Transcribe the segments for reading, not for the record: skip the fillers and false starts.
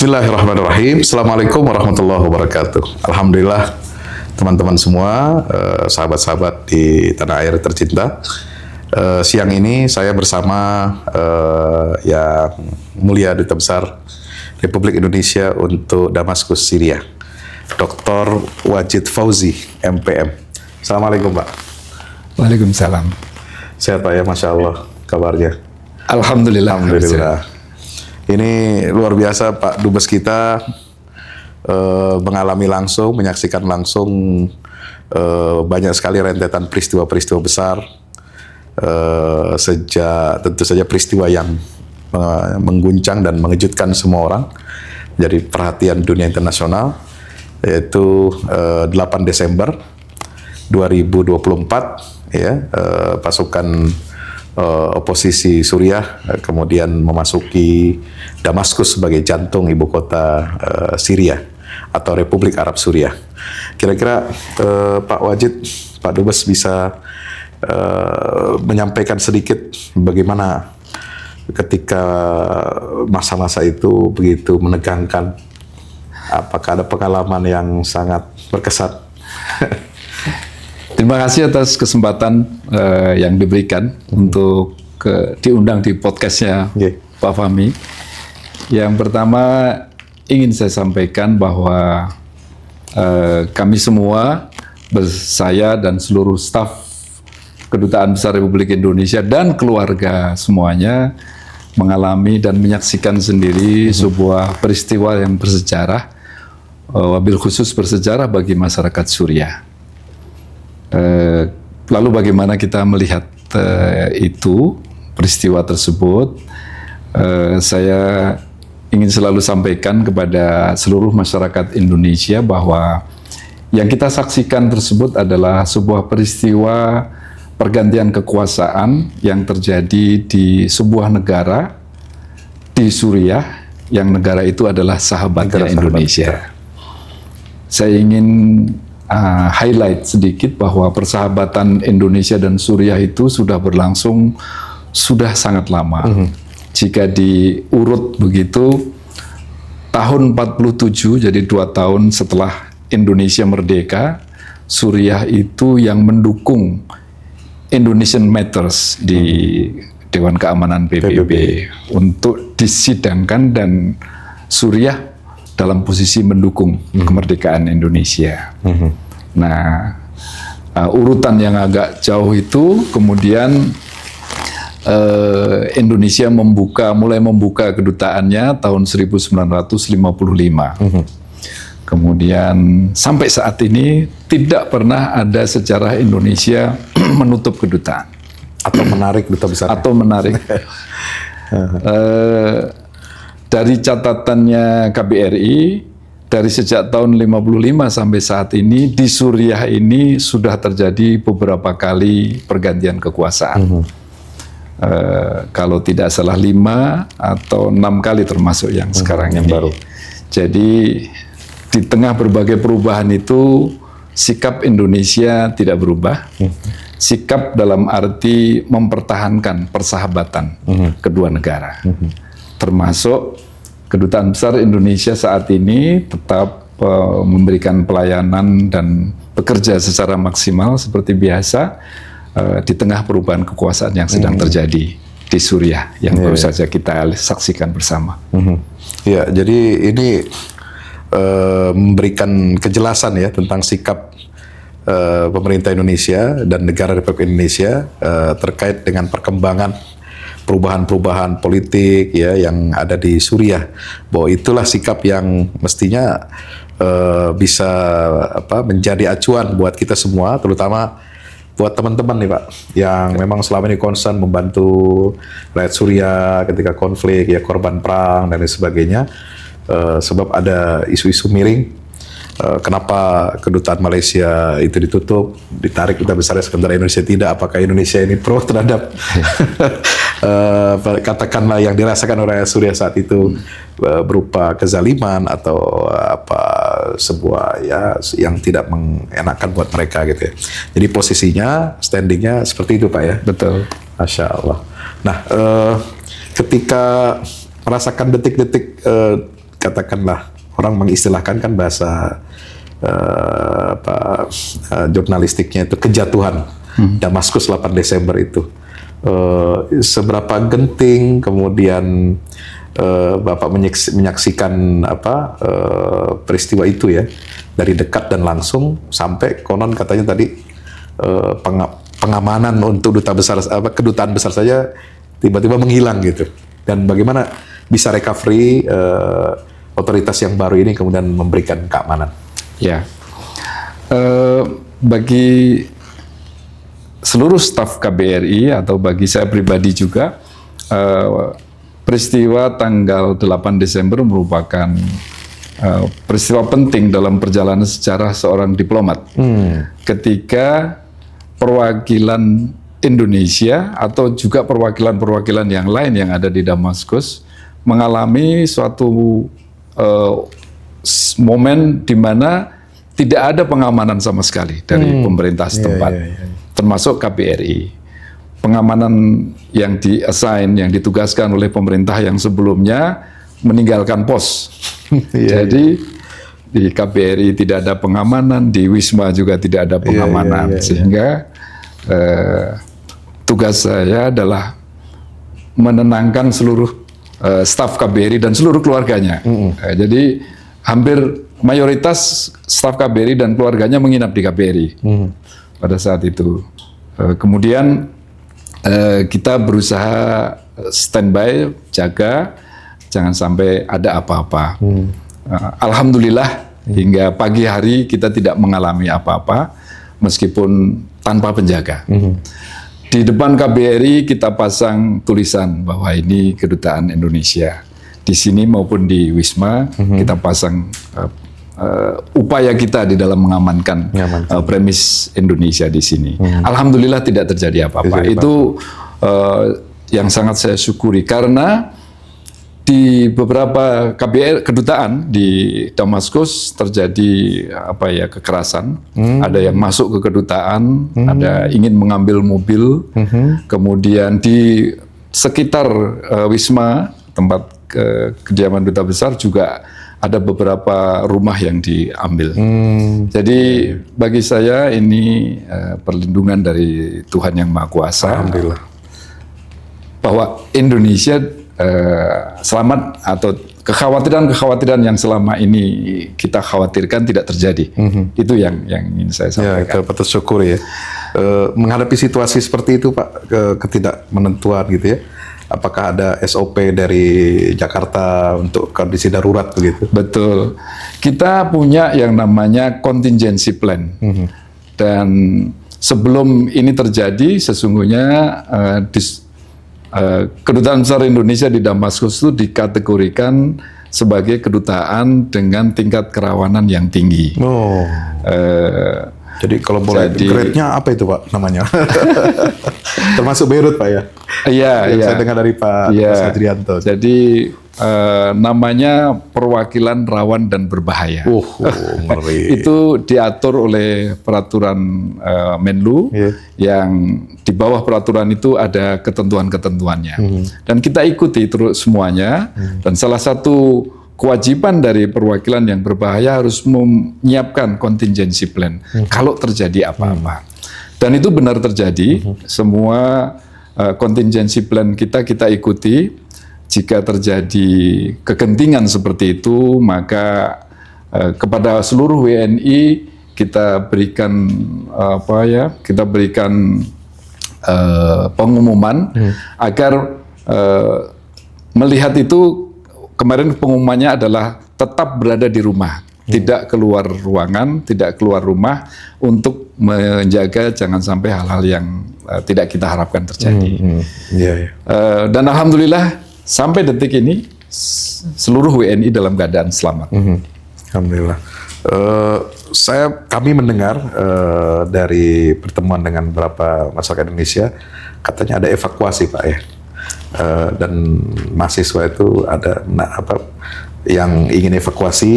Bismillahirrahmanirrahim. Assalamualaikum warahmatullahi wabarakatuh. Alhamdulillah teman-teman semua, sahabat-sahabat di tanah air tercinta. Siang ini saya bersama yang mulia Duta Besar Republik Indonesia untuk Damaskus, Syria, Dr. Wajid Fauzi, MPM. Assalamualaikum Pak. Waalaikumsalam. Sehat Pak ya, Masya Allah kabarnya. Alhamdulillah. Alhamdulillah. Ini luar biasa Pak Dubes kita mengalami langsung, menyaksikan langsung banyak sekali rentetan peristiwa-peristiwa besar, sejak tentu saja peristiwa yang mengguncang dan mengejutkan semua orang, jadi perhatian dunia internasional, yaitu 8 Desember 2024 ya, pasukan oposisi Suriah kemudian memasuki Damaskus sebagai jantung ibu kota Syria atau Republik Arab Suriah. Kira-kira Pak Wajid, Pak Dubes bisa menyampaikan sedikit bagaimana ketika masa-masa itu begitu menegangkan, apakah ada pengalaman yang sangat berkesan? Terima kasih atas kesempatan yang diberikan untuk diundang di podcastnya Pak Fahmi. Yang pertama ingin saya sampaikan bahwa kami semua, saya dan seluruh staf Kedutaan Besar Republik Indonesia dan keluarga semuanya mengalami dan menyaksikan sendiri sebuah peristiwa yang bersejarah, wabil khusus bersejarah bagi masyarakat Suriah. Lalu bagaimana kita melihat itu, peristiwa tersebut, saya ingin selalu sampaikan kepada seluruh masyarakat Indonesia bahwa yang kita saksikan tersebut adalah sebuah peristiwa pergantian kekuasaan yang terjadi di sebuah negara di Suriah, yang negara itu adalah sahabatnya Indonesia. Saya ingin highlight sedikit bahwa persahabatan Indonesia dan Suriah itu sudah berlangsung sudah sangat lama. Jika diurut begitu, tahun 47, jadi 2 tahun setelah Indonesia merdeka, Suriah itu yang mendukung Indonesian Matters di Dewan Keamanan PBB untuk disidangkan, dan Suriah dalam posisi mendukung kemerdekaan Indonesia. Nah, urutan yang agak jauh itu kemudian Indonesia mulai membuka kedutaannya tahun 1955. Kemudian sampai saat ini tidak pernah ada sejarah Indonesia menutup kedutaan Atau menarik duta besar. Atau menarik. Dari catatannya KBRI, dari sejak tahun 55 sampai saat ini, di Suriah ini sudah terjadi beberapa kali pergantian kekuasaan. Kalau tidak salah 5 atau 6 kali termasuk yang sekarang yang baru. Jadi di tengah berbagai perubahan itu, sikap Indonesia tidak berubah. Sikap dalam arti mempertahankan persahabatan kedua negara. Termasuk Kedutaan Besar Indonesia saat ini tetap memberikan pelayanan dan bekerja secara maksimal seperti biasa di tengah perubahan kekuasaan yang sedang terjadi di Suriah yang baru saja kita saksikan bersama. Ya, jadi ini memberikan kejelasan ya tentang sikap pemerintah Indonesia dan negara Republik Indonesia terkait dengan perkembangan perubahan-perubahan politik ya yang ada di Suriah, bahwa itulah sikap yang mestinya bisa menjadi acuan buat kita semua, terutama buat teman-teman nih Pak yang memang selama ini concern membantu rakyat Suriah ketika konflik ya, korban perang dan lain sebagainya, sebab ada isu-isu miring. Kenapa kedutaan Malaysia itu ditutup, ditarik duta besarnya sementara Indonesia tidak? Apakah Indonesia ini pro terhadap katakanlah yang dirasakan oleh Suriah saat itu berupa kezaliman atau sebuah ya yang tidak mengenakan buat mereka gitu ya. Jadi posisinya, standingnya seperti itu Pak ya. Betul. Masya Allah. Nah, ketika merasakan detik-detik katakanlah orang mengistilahkan kan bahasa jurnalistiknya itu kejatuhan Damaskus 8 Desember itu. Seberapa genting kemudian Bapak menyaksikan peristiwa itu ya dari dekat dan langsung, sampai konon katanya tadi pengamanan untuk kedutaan besar saja tiba-tiba menghilang gitu. Dan bagaimana bisa recovery otoritas yang baru ini kemudian memberikan keamanan? Ya, bagi seluruh staf KBRI atau bagi saya pribadi juga, peristiwa tanggal 8 Desember merupakan peristiwa penting dalam perjalanan sejarah seorang diplomat. Ketika perwakilan Indonesia atau juga perwakilan-perwakilan yang lain yang ada di Damaskus mengalami suatu momen di mana tidak ada pengamanan sama sekali dari pemerintah setempat, termasuk KBRI. Pengamanan yang yang ditugaskan oleh pemerintah yang sebelumnya meninggalkan pos. Jadi di KBRI tidak ada pengamanan, di Wisma juga tidak ada pengamanan, sehingga tugas saya adalah menenangkan seluruh staf KBRI dan seluruh keluarganya. Jadi hampir mayoritas staf KBRI dan keluarganya menginap di KBRI pada saat itu. Kemudian kita berusaha standby, jaga, jangan sampai ada apa-apa. Alhamdulillah hingga pagi hari kita tidak mengalami apa-apa, meskipun tanpa penjaga. Di depan KBRI kita pasang tulisan bahwa ini kedutaan Indonesia. Di sini maupun di Wisma kita pasang upaya kita di dalam mengamankan premis Indonesia di sini. Alhamdulillah tidak terjadi apa-apa. Itu yang sangat saya syukuri, karena di beberapa kedutaan di Damaskus terjadi kekerasan. Ada yang masuk ke kedutaan, ada ingin mengambil mobil. Kemudian di sekitar Wisma, tempat kediaman duta besar, juga ada beberapa rumah yang diambil. Jadi bagi saya ini perlindungan dari Tuhan Yang Maha Kuasa. Alhamdulillah. Bahwa Indonesia selamat, atau kekhawatiran-kekhawatiran yang selama ini kita khawatirkan tidak terjadi. Itu yang ingin saya sampaikan. Ya, patut syukur ya. Menghadapi situasi seperti itu Pak, ketidakmenentuan gitu ya. Apakah ada SOP dari Jakarta untuk kondisi darurat begitu? Betul. Kita punya yang namanya contingency plan. Dan sebelum ini terjadi, sesungguhnya Kedutaan Besar Indonesia di Damaskus itu dikategorikan sebagai kedutaan dengan tingkat kerawanan yang tinggi. Jadi kalau boleh, grade-nya apa itu Pak namanya? Termasuk Beirut Pak ya? Iya. Saya dengar dari Pak Adrianto. Jadi namanya perwakilan rawan dan berbahaya. Itu diatur oleh peraturan Menlu, yang di bawah peraturan itu ada ketentuan-ketentuannya. Dan kita ikuti terus semuanya. Dan salah satu kewajiban dari perwakilan yang berbahaya harus menyiapkan contingency plan kalau terjadi apa-apa. Dan itu benar terjadi. Semua contingency plan kita ikuti. Jika terjadi kegentingan seperti itu, maka kepada seluruh WNI kita berikan pengumuman agar melihat itu. Kemarin pengumumannya adalah tetap berada di rumah, tidak keluar ruangan, tidak keluar rumah, untuk menjaga jangan sampai hal-hal yang tidak kita harapkan terjadi. Dan alhamdulillah sampai detik ini seluruh WNI dalam keadaan selamat. Alhamdulillah. Kami mendengar dari pertemuan dengan beberapa masyarakat Indonesia, katanya ada evakuasi Pak ya. Dan mahasiswa itu ada yang ingin evakuasi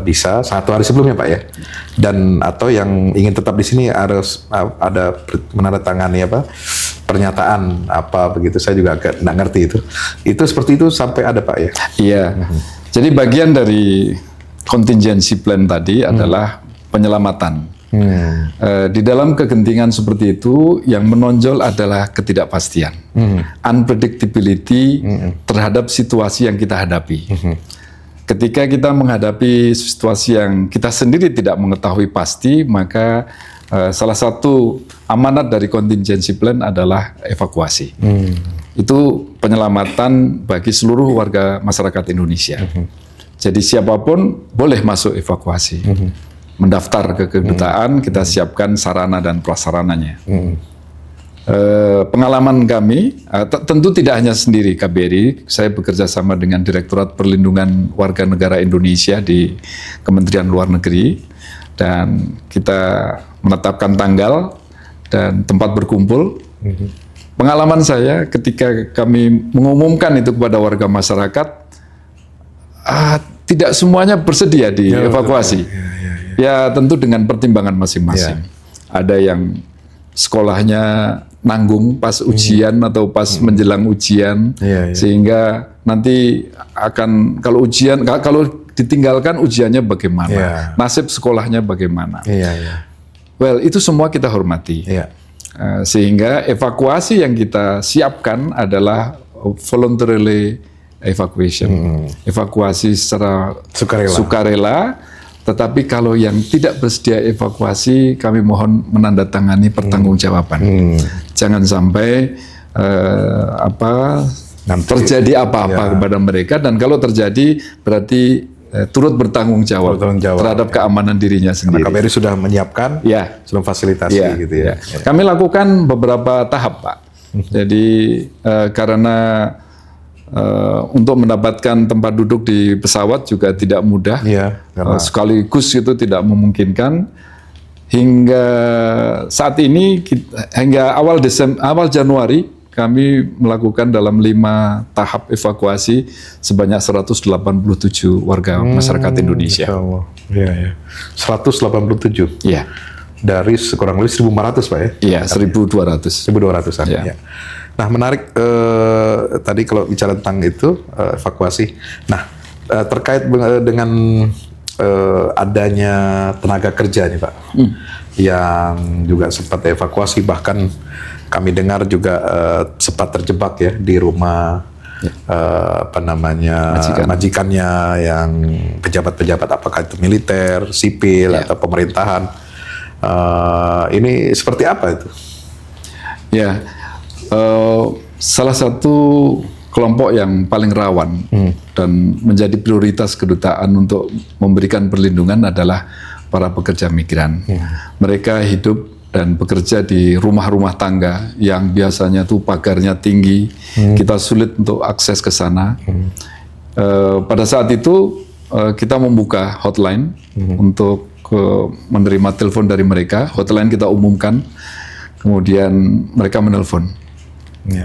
bisa 1 hari sebelumnya Pak ya, dan atau yang ingin tetap di sini harus ada menandatangani pernyataan begitu. Saya juga agak nggak ngerti itu seperti itu sampai ada Pak ya. Iya. Jadi bagian dari contingency plan tadi adalah penyelamatan. Di dalam kegentingan seperti itu, yang menonjol adalah ketidakpastian, unpredictability terhadap situasi yang kita hadapi. Ketika kita menghadapi situasi yang kita sendiri tidak mengetahui pasti, maka salah satu amanat dari contingency plan adalah evakuasi. Itu penyelamatan bagi seluruh warga masyarakat Indonesia. Jadi siapapun boleh masuk evakuasi. Mendaftar ke kedutaan, kita siapkan sarana dan prasarananya. Pengalaman kami, tentu tidak hanya sendiri KBRI, saya bekerja sama dengan Direktorat Perlindungan Warga Negara Indonesia di Kementerian Luar Negeri, dan kita menetapkan tanggal dan tempat berkumpul. Pengalaman saya ketika kami mengumumkan itu kepada warga masyarakat, tidak semuanya bersedia dievakuasi. Ya tentu dengan pertimbangan masing-masing. Ada yang sekolahnya nanggung pas ujian atau pas menjelang ujian, sehingga nanti akan kalau ditinggalkan ujiannya bagaimana, nasib sekolahnya bagaimana. Well, itu semua kita hormati. Sehingga evakuasi yang kita siapkan adalah voluntarily evacuation, evakuasi secara sukarela. Tetapi kalau yang tidak bersedia evakuasi, kami mohon menandatangani pertanggungjawaban. Jangan sampai terjadi apa-apa kepada mereka, dan kalau terjadi berarti turut bertanggung jawab terhadap keamanan dirinya sendiri. Karena KBRI sudah menyiapkan, sudah fasilitasi gitu ya. Kami lakukan beberapa tahap, Pak. Jadi karena untuk mendapatkan tempat duduk di pesawat juga tidak mudah, sekaligus itu tidak memungkinkan. Hingga saat ini, hingga awal Januari, kami melakukan dalam 5 tahap evakuasi sebanyak 187 warga masyarakat Indonesia. 187? Iya. Dari kurang lebih 1.400, Pak ya? Iya, 1.200. 1.200-an, ya. Nah, menarik tadi kalau bicara tentang itu, evakuasi. Nah, terkait dengan adanya tenaga kerja nih, Pak, yang juga sempat evakuasi, bahkan kami dengar juga sempat terjebak ya di rumah majikannya yang pejabat-pejabat, apakah itu militer, sipil atau pemerintahan. Ini seperti apa itu? Ya, salah satu kelompok yang paling rawan dan menjadi prioritas kedutaan untuk memberikan perlindungan adalah para pekerja migran. Mereka hidup dan bekerja di rumah-rumah tangga yang biasanya tuh pagarnya tinggi, kita sulit untuk akses ke sana. Pada saat itu kita membuka hotline untuk menerima telepon dari mereka. Hotline kita umumkan, kemudian mereka menelpon.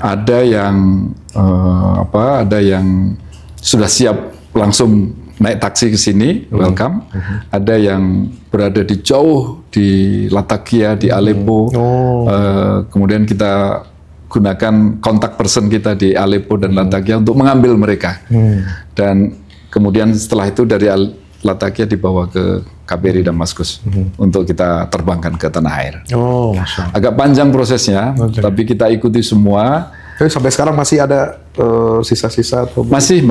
Ada yang ada yang sudah siap langsung naik taksi ke sini, welcome. Ada yang berada di jauh di Latakia, di Aleppo. Kemudian kita gunakan kontak person kita di Aleppo dan Latakia untuk mengambil mereka. Dan kemudian setelah itu dari Latakia dibawa ke KBRI Damaskus untuk kita terbangkan ke tanah air. Agak panjang prosesnya, tapi kita ikuti semua. Sampai sekarang masih ada sisa-sisa atau masih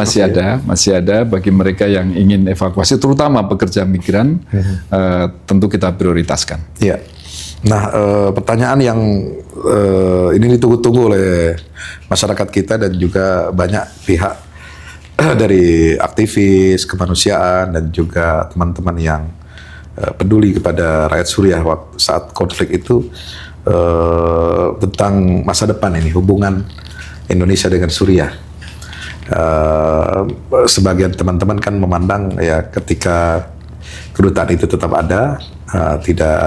ada bagi mereka yang ingin evakuasi, terutama pekerja migran, tentu kita prioritaskan. Iya. Nah, pertanyaan yang ini ditunggu-tunggu oleh masyarakat kita dan juga banyak pihak dari aktivis kemanusiaan dan juga teman-teman yang peduli kepada rakyat Suriah saat konflik itu, tentang masa depan ini, hubungan Indonesia dengan Suriah. Sebagian teman-teman kan memandang ya ketika kedutaan itu tetap ada, tidak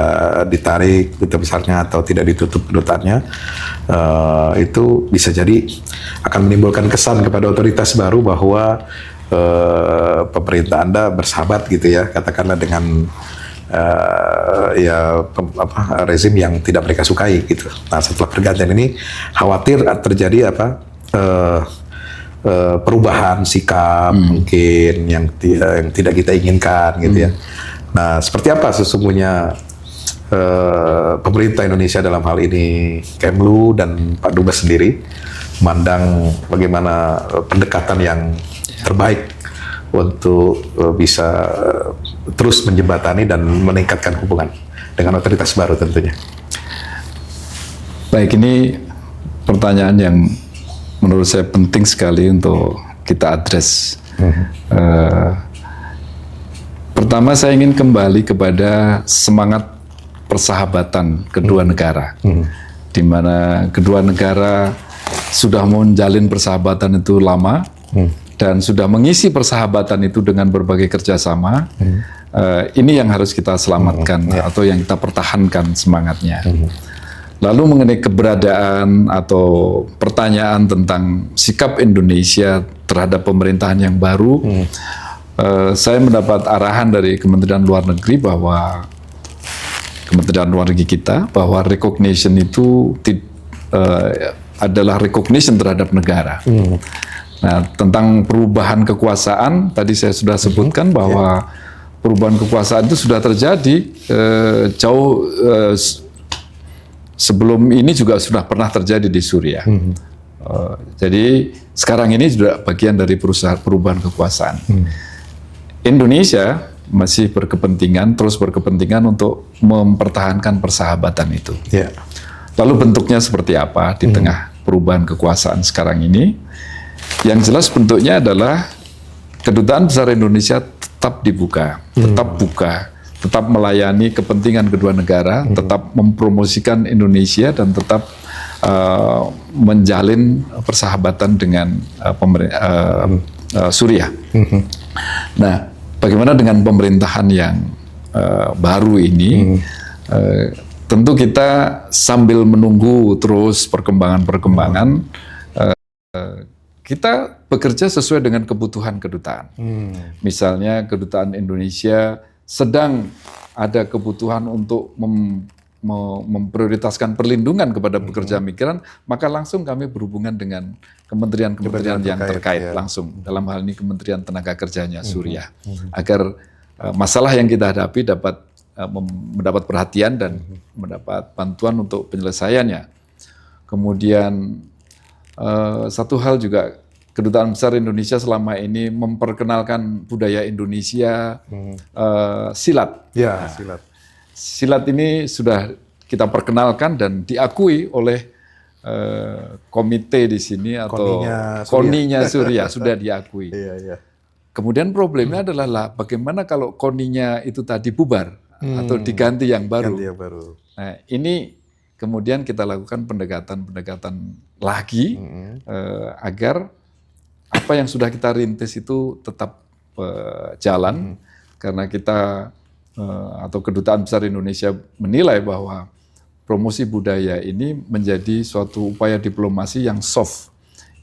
ditarik duta besarnya atau tidak ditutup kedutaannya, itu bisa jadi akan menimbulkan kesan kepada otoritas baru bahwa pemerintah Anda bersahabat gitu ya, katakanlah dengan rezim yang tidak mereka sukai gitu. Nah, setelah pergantian ini khawatir terjadi perubahan sikap mungkin yang tidak kita inginkan gitu ya. Nah, seperti apa sesungguhnya pemerintah Indonesia dalam hal ini, Kemlu dan Pak Dubes sendiri memandang bagaimana pendekatan yang terbaik untuk bisa terus menjembatani dan meningkatkan hubungan dengan otoritas baru tentunya. Baik, ini pertanyaan yang menurut saya penting sekali untuk kita address. Pertama, saya ingin kembali kepada semangat persahabatan kedua negara, di mana kedua negara sudah menjalin persahabatan itu lama dan sudah mengisi persahabatan itu dengan berbagai kerjasama. Ini yang harus kita selamatkan atau yang kita pertahankan semangatnya. Lalu mengenai keberadaan atau pertanyaan tentang sikap Indonesia terhadap pemerintahan yang baru, saya mendapat arahan dari Kementerian Luar Negeri bahwa Kementerian Luar Negeri kita bahwa recognition itu adalah recognition terhadap negara. Nah, tentang perubahan kekuasaan tadi saya sudah sebutkan bahwa perubahan kekuasaan itu sudah terjadi jauh sebelum ini juga sudah pernah terjadi di Suriah. Jadi sekarang ini sudah bagian dari perubahan kekuasaan. Indonesia masih terus berkepentingan untuk mempertahankan persahabatan itu. Lalu bentuknya seperti apa di tengah perubahan kekuasaan sekarang ini? Yang jelas bentuknya adalah Kedutaan Besar Indonesia tetap dibuka, tetap buka, tetap melayani kepentingan kedua negara, tetap mempromosikan Indonesia dan tetap menjalin persahabatan dengan Suriah. Nah, bagaimana dengan pemerintahan yang baru ini? Tentu kita sambil menunggu terus perkembangan-perkembangan, kita bekerja sesuai dengan kebutuhan kedutaan. Misalnya kedutaan Indonesia sedang ada kebutuhan untuk memprioritaskan perlindungan kepada pekerja migran, maka langsung kami berhubungan dengan kementerian-kementerian yang terkait langsung. Dalam hal ini Kementerian Tenaga Kerjanya Suriah, agar masalah yang kita hadapi dapat mendapat perhatian dan mendapat bantuan untuk penyelesaiannya. Kemudian satu hal juga, Kedutaan Besar Indonesia selama ini memperkenalkan budaya Indonesia, silat. Silat. Silat ini sudah kita perkenalkan dan diakui oleh komite di sini atau KONI-nya Suriah sudah diakui. Kemudian problemnya adalah bagaimana kalau KONI-nya itu tadi bubar atau diganti yang baru. Nah, ini kemudian kita lakukan pendekatan lagi agar apa yang sudah kita rintis itu tetap jalan, karena kita atau Kedutaan Besar Indonesia menilai bahwa promosi budaya ini menjadi suatu upaya diplomasi yang soft,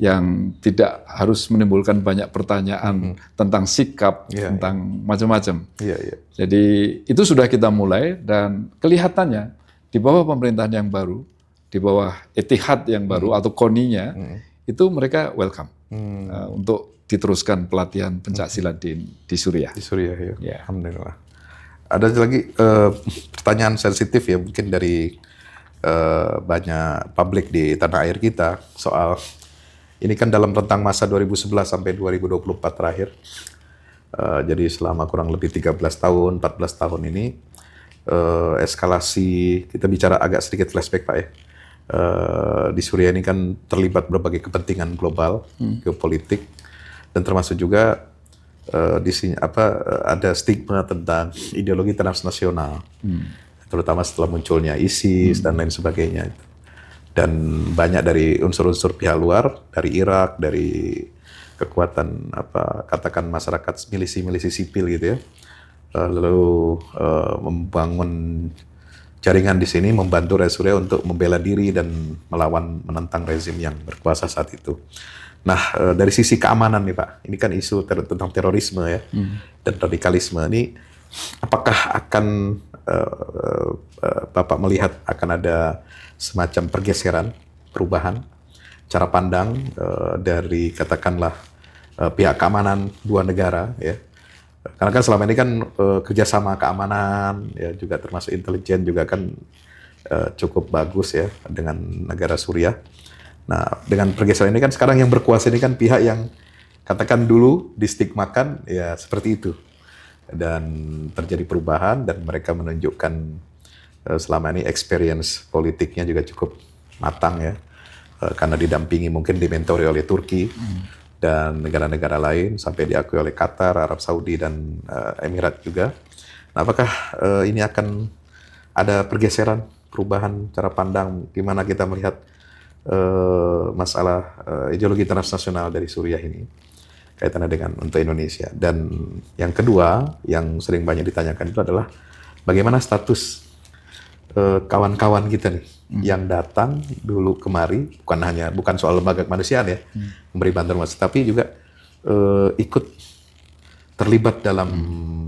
yang tidak harus menimbulkan banyak pertanyaan tentang sikap, tentang macam-macam. Jadi itu sudah kita mulai dan kelihatannya di bawah pemerintahan yang baru, di bawah Etihad yang baru atau KONI-nya, itu mereka welcome untuk diteruskan pelatihan pencaksilat di Suriah. Di Suriah, ya. Alhamdulillah. Ada lagi pertanyaan sensitif ya, mungkin dari banyak publik di tanah air kita, soal ini kan dalam rentang masa 2011 sampai 2024 terakhir. Jadi selama kurang lebih 13 tahun, 14 tahun ini, eskalasi, kita bicara agak sedikit flashback Pak ya. Di Suriah ini kan terlibat berbagai kepentingan global, geopolitik, dan termasuk juga di sini ada stigma tentang ideologi transnasional, terutama setelah munculnya ISIS dan lain sebagainya. Dan banyak dari unsur-unsur pihak luar, dari Irak, dari kekuatan katakan masyarakat milisi-milisi sipil gitu ya, lalu membangun jaringan di sini, membantu rakyat Suriah untuk membela diri dan menentang rezim yang berkuasa saat itu. Nah, dari sisi keamanan nih Pak, ini kan isu tentang terorisme ya, dan radikalisme ini, apakah akan Bapak melihat akan ada semacam pergeseran, perubahan cara pandang dari katakanlah pihak keamanan dua negara ya. Karena kan selama ini kan kerjasama keamanan ya juga termasuk intelijen juga kan cukup bagus ya dengan negara Suriah. Nah dengan pergeseran ini kan sekarang yang berkuasa ini kan pihak yang katakan dulu distigmakan ya seperti itu, dan terjadi perubahan dan mereka menunjukkan selama ini experience politiknya juga cukup matang ya, karena didampingi mungkin dimentori oleh Turki dan negara-negara lain sampai diakui oleh Qatar, Arab Saudi dan Emirat juga. Nah, apakah ini akan ada pergeseran, perubahan cara pandang gimana kita melihat masalah ideologi transnasional dari Suriah ini kaitannya dengan untuk Indonesia? Dan yang kedua yang sering banyak ditanyakan itu adalah bagaimana status kawan-kawan kita nih yang datang dulu kemari, bukan soal lembaga kemanusiaan ya, memberi bantuan, tapi juga ikut terlibat dalam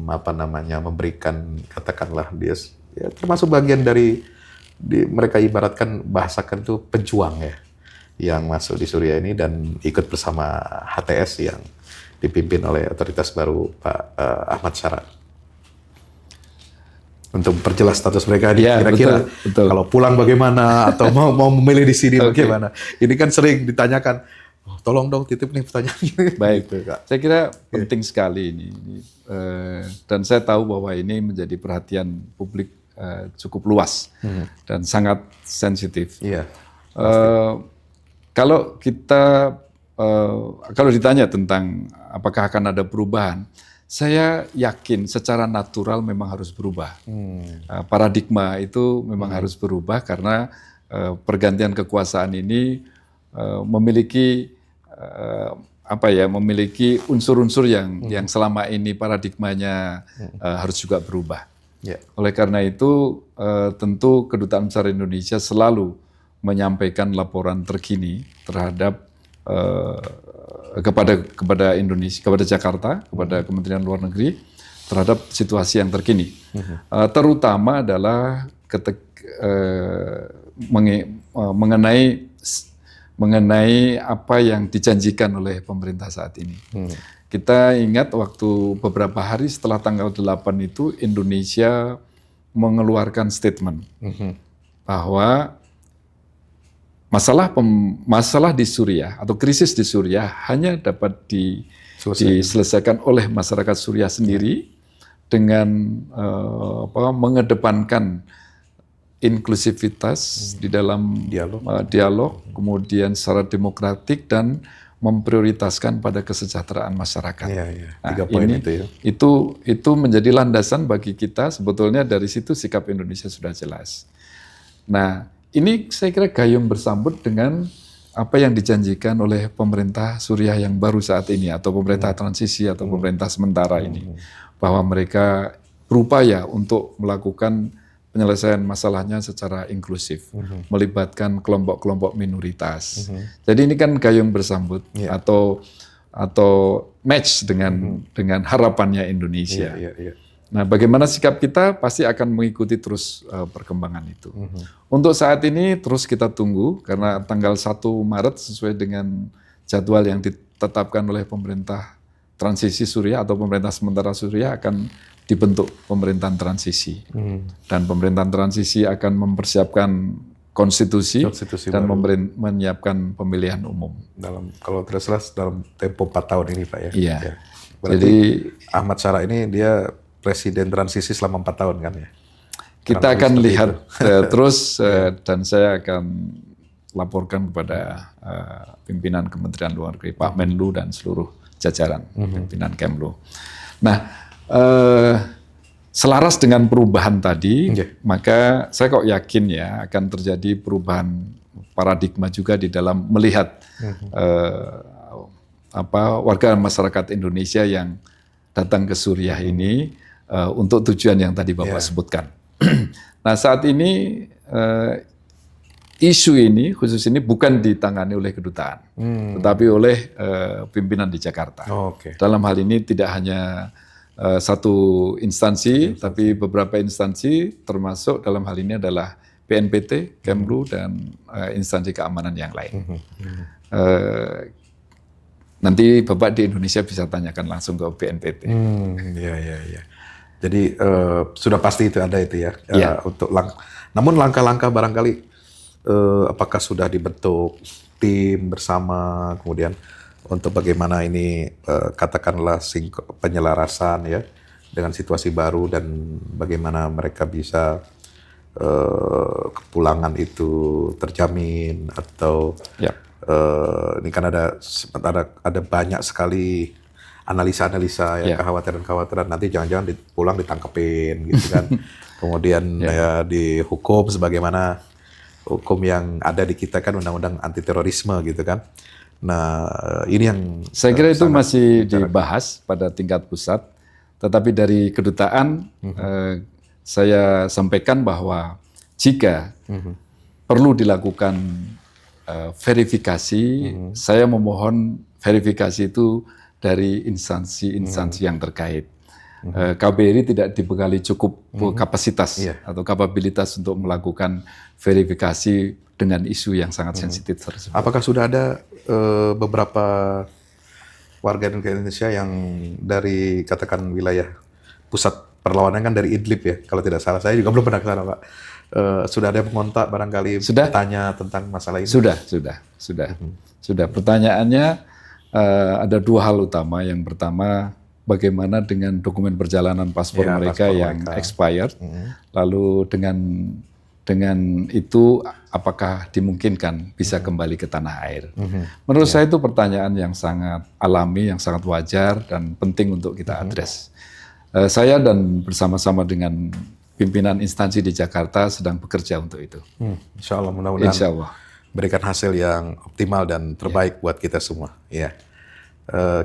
memberikan katakanlah dia ya, termasuk bagian dari mereka ibaratkan bahasakan itu pejuang ya yang masuk di Suriah ini dan ikut bersama HTS yang dipimpin oleh otoritas baru Pak Ahmad Syara. Untuk memperjelas status mereka, ya, kira-kira betul. Kalau pulang bagaimana atau mau memilih di sini bagaimana? Ini kan sering ditanyakan. Oh, tolong dong titip nih pertanyaan. Baik, gitu, Kak. Saya kira penting sekali ini. Dan saya tahu bahwa ini menjadi perhatian publik cukup luas dan sangat sensitif. Iya. Kalau kita kalau ditanya tentang apakah akan ada perubahan, saya yakin secara natural memang harus berubah. Paradigma itu memang harus berubah karena pergantian kekuasaan ini memiliki memiliki unsur-unsur yang selama ini paradigmanya harus juga berubah. Yeah. Oleh karena itu tentu Kedutaan Besar Indonesia selalu menyampaikan laporan terkini terhadap kepada Indonesia, kepada Jakarta, kepada Kementerian Luar Negeri terhadap situasi yang terkini. Terutama adalah mengenai apa yang dijanjikan oleh pemerintah saat ini. Kita ingat waktu beberapa hari setelah tanggal 8 itu Indonesia mengeluarkan statement bahwa masalah di Suriah atau krisis di Suriah hanya dapat diselesaikan oleh masyarakat Suriah sendiri dengan mengedepankan inklusivitas di dalam dialog, kemudian secara demokratik dan memprioritaskan pada kesejahteraan masyarakat. Tiga poin itu ya. Itu menjadi landasan bagi kita, sebetulnya dari situ sikap Indonesia sudah jelas. Nah, ini saya kira gayung bersambut dengan apa yang dijanjikan oleh pemerintah Suriah yang baru saat ini atau pemerintah transisi atau pemerintah sementara ini, bahwa mereka berupaya untuk melakukan penyelesaian masalahnya secara inklusif, melibatkan kelompok-kelompok minoritas. Jadi ini kan gayung bersambut atau match dengan harapannya Indonesia. Nah, bagaimana sikap kita pasti akan mengikuti terus perkembangan itu. Untuk saat ini terus kita tunggu karena tanggal 1 Maret sesuai dengan jadwal yang ditetapkan oleh pemerintah transisi Suriah atau pemerintah sementara Suriah akan dibentuk pemerintahan transisi. Dan pemerintahan transisi akan mempersiapkan konstitusi dan menyiapkan pemilihan umum. Kalau tidak salah dalam tempo 4 tahun ini Pak ya. Iya. Berarti jadi Ahmad Syara ini dia presiden transisi selama 4 tahun kan ya? Kita akan lihat terus dan saya akan laporkan kepada pimpinan Kementerian Luar Negeri, Pak Menlu dan seluruh jajaran pimpinan Kemlu. Nah, selaras dengan perubahan tadi, maka saya kok yakin ya akan terjadi perubahan paradigma juga di dalam melihat warga masyarakat Indonesia yang datang ke Suriah ini untuk tujuan yang tadi Bapak sebutkan. Nah, saat ini isu ini khusus ini bukan ditangani oleh kedutaan, tetapi oleh pimpinan di Jakarta. Dalam hal ini tidak hanya satu instansi, tapi beberapa instansi termasuk dalam hal ini adalah BNPT, Kemlu, dan instansi keamanan yang lain. Nanti Bapak di Indonesia bisa tanyakan langsung ke BNPT. Iya. Jadi sudah pasti itu ada itu ya. Iya. Namun langkah-langkah barangkali apakah sudah dibentuk tim bersama, kemudian untuk bagaimana ini katakanlah penyelarasan ya dengan situasi baru dan bagaimana mereka bisa kepulangan itu terjamin atau Ya. ini kan ada banyak sekali analisa-analisa ya, kekhawatiran-kekhawatiran nanti jangan-jangan pulang ditangkepin gitu kan. Kemudian ya dihukum sebagaimana hukum yang ada di kita kan, undang-undang anti terorisme gitu kan. Nah, ini yang saya kira itu masih dibahas pada tingkat pusat, tetapi dari kedutaan saya sampaikan bahwa jika perlu dilakukan verifikasi, saya memohon verifikasi itu dari instansi-instansi yang terkait. KBRI tidak dibekali cukup kapasitas atau kapabilitas untuk melakukan verifikasi dengan isu yang sangat sensitif tersebut. Apakah sudah ada beberapa warga negara Indonesia yang dari katakan wilayah pusat perlawanan kan dari Idlib ya, kalau tidak salah, saya juga belum pernah ke sana Pak. Sudah ada yang mengontak barangkali bertanya tentang masalah ini? Sudah. Pertanyaannya ada dua hal utama. Yang pertama, bagaimana dengan dokumen perjalanan paspor mereka yang expired, lalu dengan itu apakah dimungkinkan bisa kembali ke tanah air? Menurut saya itu pertanyaan yang sangat alami, yang sangat wajar dan penting untuk kita address. Saya dan bersama-sama dengan pimpinan instansi di Jakarta sedang bekerja untuk itu. Insya Allah, mudah-mudahan Insya Allah berikan hasil yang optimal dan terbaik buat kita semua. Ya.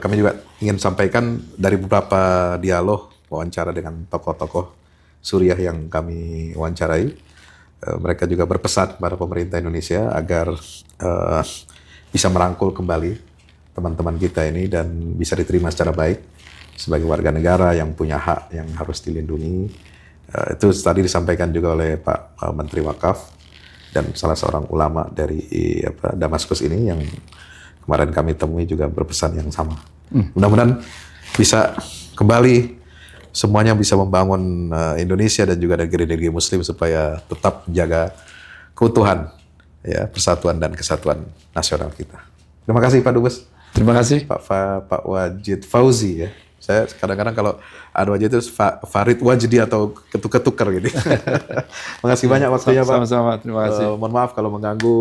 Kami juga ingin sampaikan dari beberapa dialog wawancara dengan tokoh-tokoh Suriah yang kami wawancarai, mereka juga berpesan kepada pemerintah Indonesia agar bisa merangkul kembali teman-teman kita ini dan bisa diterima secara baik sebagai warga negara yang punya hak yang harus dilindungi. Itu tadi disampaikan juga oleh Pak Menteri Wakaf dan salah seorang ulama dari Damaskus ini yang kemarin kami temui juga berpesan yang sama. Mudah-mudahan bisa kembali semuanya bisa membangun Indonesia dan juga negeri-negeri Muslim supaya tetap menjaga keutuhan, ya, persatuan dan kesatuan nasional kita. Terima kasih Pak Dubes. Terima kasih Pak Wajid Fauzi ya. Saya kadang-kadang kalau ada Wajid itu Farid Wajdi atau ketukar gitu. Makasih banyak waktunya Pak. Sama-sama, terima kasih. Mohon maaf kalau mengganggu.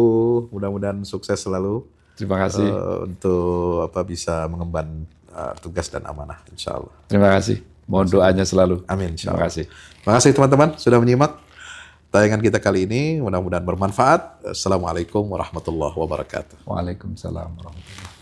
Mudah-mudahan sukses selalu. Terima kasih. Untuk bisa mengemban tugas dan amanah, insya Allah. Terima kasih. Mohon doanya selalu. Amin. Terima kasih. Terima kasih teman-teman sudah menyimak tayangan kita kali ini. Mudah-mudahan bermanfaat. Assalamualaikum warahmatullahi wabarakatuh. Waalaikumsalam warahmatullahi wabarakatuh.